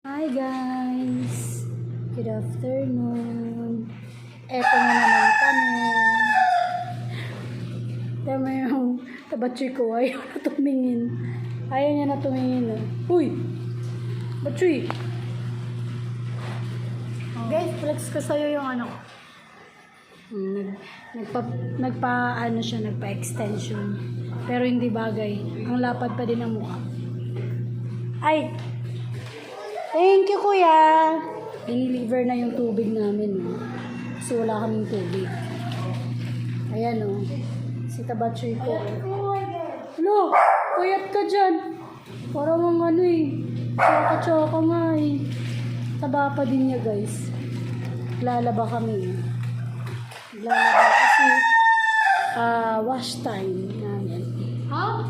Hi guys! Good afternoon! Eto na naman kami. Tama yung tabatsoy ko. Ayaw na tumingin. Ayaw niya na tumingin. Uy! Batsoy! Guys, flex ko sa'yo yung ano. Nagpa-extension. Pero hindi bagay. Ang lapad pa din ang mukha. Ay! Thank you, kuya. Diniliver na yung tubig namin. No? Kasi wala kaming tubig. Ayan, o. Si tabatsoy ko. Hello, puyat ka dyan. Parang mga ano eh. Tsaka nga eh. Taba pa din niya, guys. Lalaba kami. Lalaba kasi wash time namin. Ha?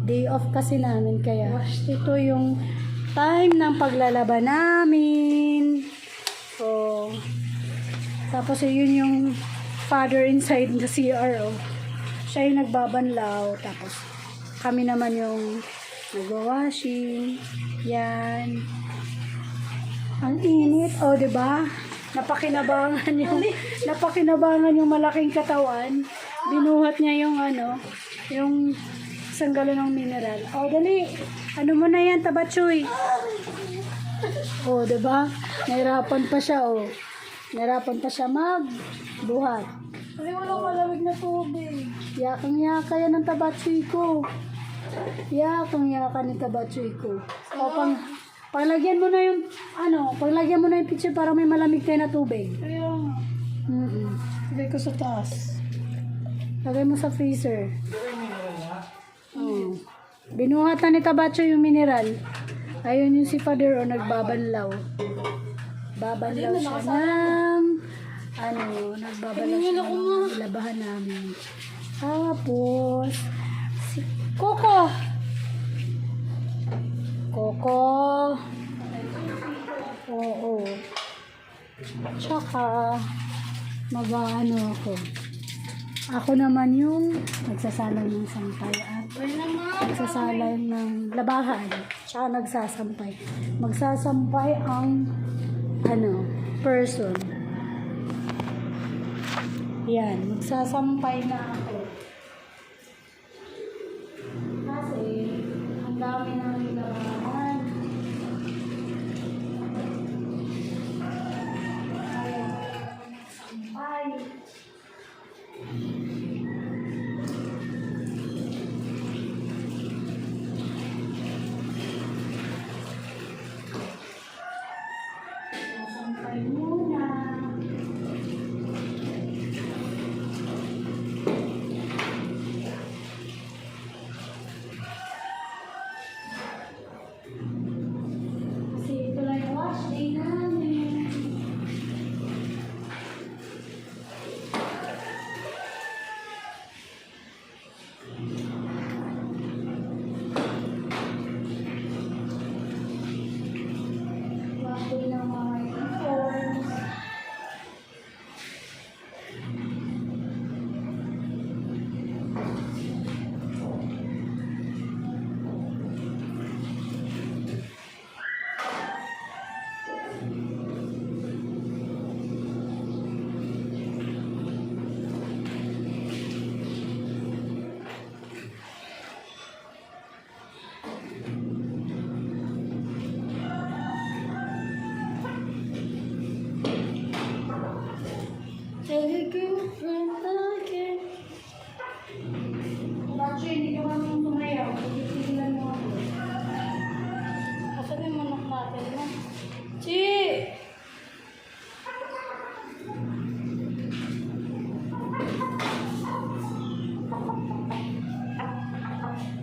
Day off kasi namin. Kaya ito yung time ng paglalaba namin. So, tapos yun yung father inside the CR. Siya yung nagbabanlaw. Tapos, kami naman yung nagwa-washing. Yan. Ang init. O, diba? Napakinabangan yung malaking katawan. Binuhat niya yung yung isang galon ng mineral. O, dali. Ano mo na yan, tabatsoy? O, diba? Nahirapan pa siya, o. Nahirapan pa siya magbuhat. Kasi walang malamig na tubig. Yakang-yaka yan ng tabatsoy ko. Yakang-yaka ni tabatsoy ko. O, paglagyan mo na yung, paglagyan mo na yung picture para may malamig tayo na tubig. Kaya nga. Lagay ko sa taas. Lagay mo sa freezer. Binuhatan ni tabatsoy yung mineral. Ayun yung si father o nagbabanlaw. Babanlaw siya ng nagbabanlaw siya ng labahan namin. Tapos si Coco. Oo. Tsaka ako naman yung nagsasalang ng sampay at nagsasalang ng labahan tsaka nagsasampay. Magsasampay ang person. Yan, magsasampay na ako. Kasi ang dami ng labahan. Kaya magsasampay. Sampay muna. Kasi ito lang yung wash day namin. Wash day ng mga uniforms. Take a good friend again. Batsoy, hindi ka marunong tumayaw. Pagkitigilan mo ako. Asan yung manok natin, no? Chi!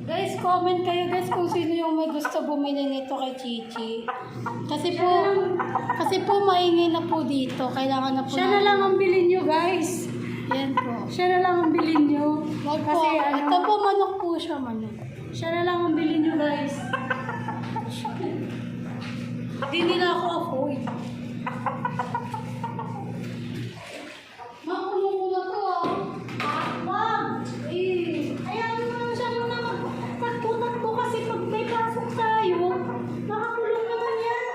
Guys, comment kayo guys kung sino yung may gusto bumili nito kay Chichi. Kasi po maingay na po dito. Kailangan na po Siya na lang ang bilhin nyo, guys. Yan po. Siya na lang ang bilhin nyo. Wag po. Kasi Ito po manok po siya, manok. siya na lang ang bilhin nyo, guys. Hindi nila ako afford. Makulong ko na to Wag! Ayaw mo siya muna magtutak ko kasi pag may pasok tayo, nakakulong naman yan.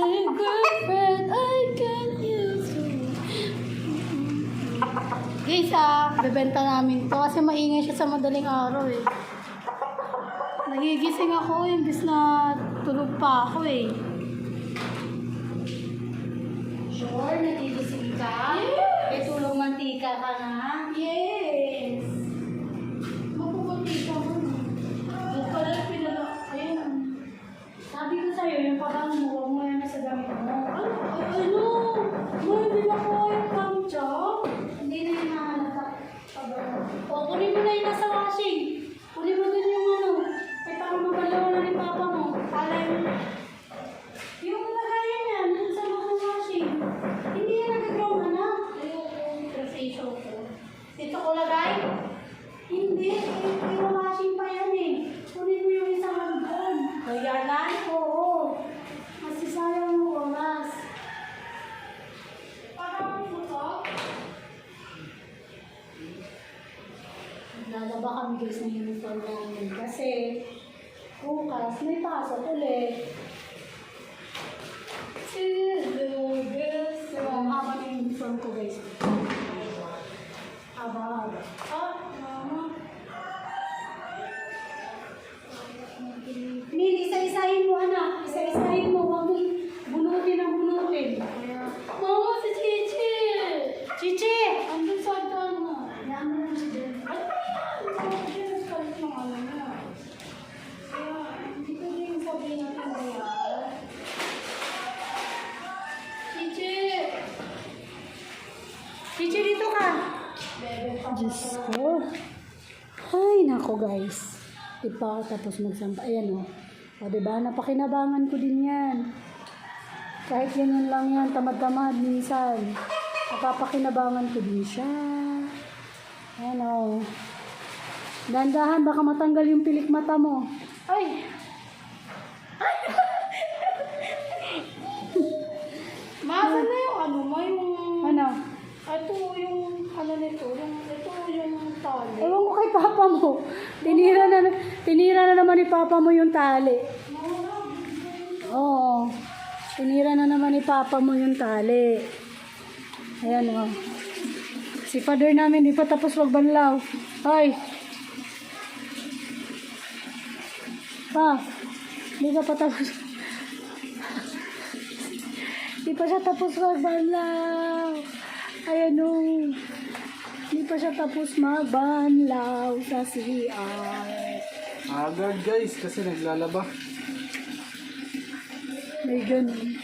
My girlfriend, I can use you. Guys, bebenta namin to kasi maingay siya sa madaling araw eh. Nagigising ako imbis na tulog pa ako eh. Sure, nagigising ka? May tulog mantika ka na? Yes! Mapupuntika mo. Huwag pala pinala. Ayun. Sabi ko sa'yo, yung parang huwag mo yan sa damit mo. Ano? Hindi na ko yung kamcha. Hindi na yung nahalata. O, kunin mo na yung nasa washing. Kunin mo din yung ano. Ay, parang magalawa na ni Papa mo. Alay mo. Yung lagayan yan, dun sa mga washing. Hindi yan nagagawang anak. Ayun, facial ko. Dito ko lagay? Hindi. Yung washing pa yan eh. Kunin mo yung isang hagdan. Bayanan? Oo. Masisayang mo oras. Parang mo to? Lalaba kami guys ng uniform namin kasi bukas may pasok ulit. Haba na yung uniform ko guys. Haba. Mama. Min, isa-isahin mo anak. Isa-isahin mo. Huwag mo bunutin ang bunutin. Mama, si Chichi! Chichi! Andun sa hagdan mo. Yan mo lang si Jen. Ano ba yan? Hindi ko kalit ng ano niya. Kaya, hindi ko rin sabihin natin ba yan? Chichi! Chichi, dito ka! Diyos ko. Ay, nako guys. Di pa ako tapos magsampa. Ayan o. O, diba? Napakinabangan ko din yan. Kahit ganyan lang yan, tamad-tamad minsan. Napapakinabangan ko din siya. Ayan o. Dandahan, baka matanggal yung pilik mata mo. Ay! Ay! Masa na yung ano mo, yung... Ano? Ito yung ano nito, ito yung tali. Ewan ko kay Papa mo. Tinira na naman ni Papa mo yung tali. Oo. Tinira na naman ni Papa mo yung tali. Ayan o. Si Father namin di pa tapos magbanlaw. Ay. Pa. Di ka pa tapos. Di pa siya tapos magbanlaw. Ayan o. Di pa siya tapos magbanlaw sa CR. Agad guys, kasi naglalaba. May ganun.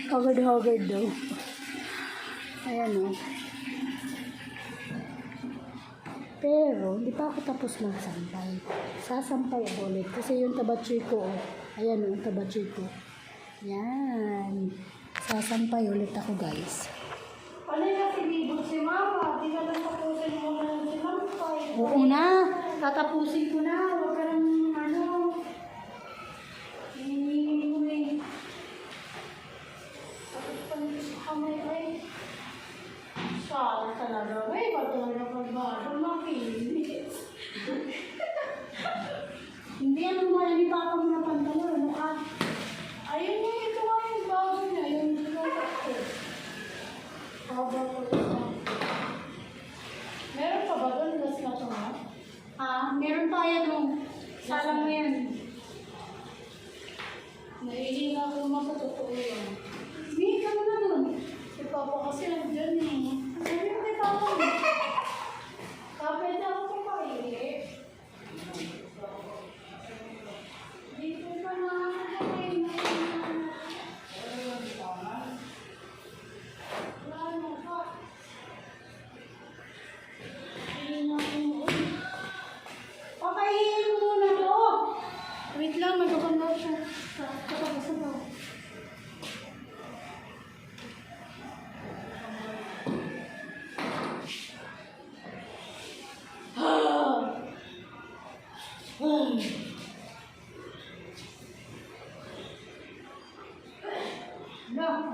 Hagard-hagard daw. Ayan o. Pero, hindi pa ako tapos magsampay. Sasampay ako ulit. Kasi yung tabatsoy ko, ayan o, yung tabatsoy ko. Yan. Sasampay ulit ako, guys. Ano yung sinibot si Mama? Di na lang tapusin mo na si Mama. Oo na. Tatapusin ko na. Huwag ka lang, ano. Hinihingi mo eh. Tapos pa nito sa kamay ay. Sala talaga. May ba talaga pagbago? Makinis. Hindi ano mo ni Papa mo na pantalon. Ano ka? Ayun yung ito nga yung bago niya. Yung sinukat ko. Haba ko ito. Meron pa ba doon? Last na ito nga? Meron pa yan o. Sala mo yan. Naihinga ko naman sa totoo yan. Hindi ka mo na doon. Si Papa kasi nandiyan eh. Sabi mo kay Papa mo. Kapit na ako kumain. Dito pa na kumain. Wala pa. Papahihin mo muna to. Wait lang, magkakanda siya. Katapusan daw.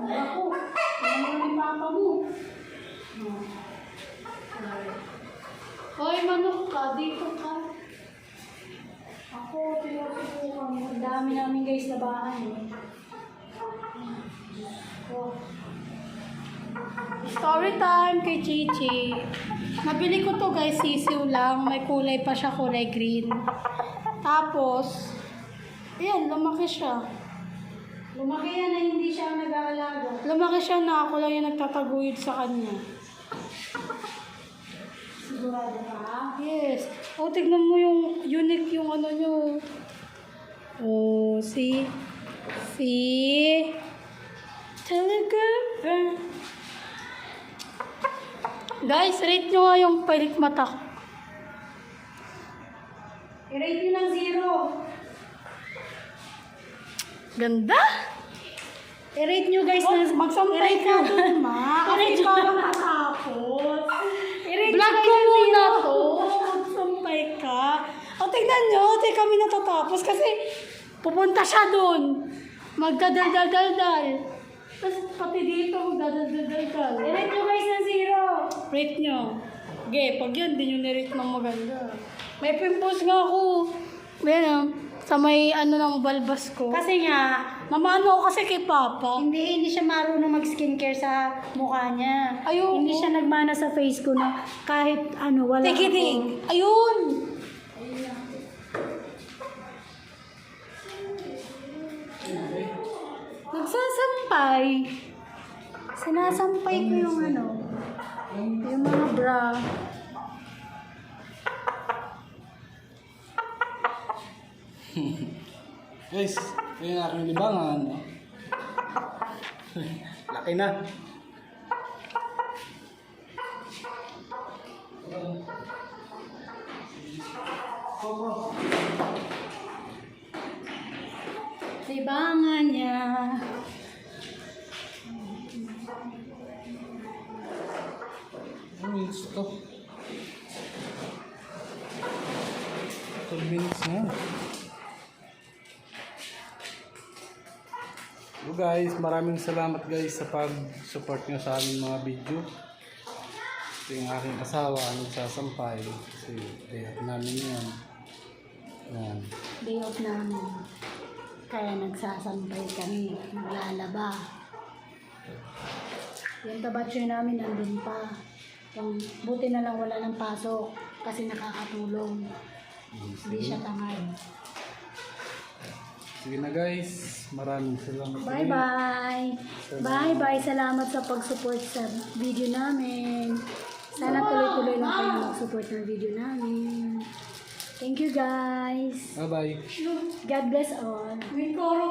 Ako. Ano ni Papa mo? Hoy, manok ka. Dito ka. Ako, tinutupo kami. Ang dami namin guys na bahay. Story time kay Chichi. Nabili ko to guys, sisiw lang. May kulay pa siya, kulay green. Tapos, ayan, lumaki siya. Lumaki yan na hindi siya nag-aalaga. Lumaki siya na ako lang yung nagtataguyod sa kanya. Sigurado ka? Yes. O, tignan mo yung unique yung ano nyo. Oh, see? See? Talaga. Guys, rate nyo nga yung palit mata ko. I-rate nyo ng 0. Ganda? I-rate nyo guys Oh, ng... magsampay i-rate ka nyo. dun, ma. I-rate Kasi nyo. parang natakot. I-rate Vlog nyo ko guys ng muna 0. to. Magsampay ka. O, tignan nyo. Di kami natatapos kasi pupunta siya dun. Magdadaldal-daldal. Tapos pati dito magdadaldal-daldal. I-rate nyo guys ng 0. Rate nyo. Okay, pag yan, di nyo nirate ng maganda. May pimples nga ako. Ayan sa may ano ng balbas ko. Kasi nga, Namano ako kasi kay Papa. hindi siya marunong mag-skincare sa mukha niya. Ayoko. Hindi siya nagmana sa face ko na kahit ano, wala Tikiting. Ayun! Nagsasampay. Sinasampay ko yung ano, yung mga bra. Guys, yun yung aking libangan. Laki na. Libangan niya. Ano minutes to? 12 minutes na. So guys, maraming salamat guys sa pag-support nyo sa aming mga video. Ito yung aking asawa, nagsasampay. Kasi day off namin yan. Yan. Day off namin. Kaya nagsasampay kami, naglalaba. Yung tabatsyo namin nandun pa. Yung buti na lang wala ng pasok kasi nakakatulong. Hindi siya tamad. Sige na guys, maraming salamat. Bye-bye! Bye-bye! Salamat sa pag-support sa video namin. Sana tuloy-tuloy lang kayo mag-support ng video namin. Thank you guys! Bye bye. God bless all! May koro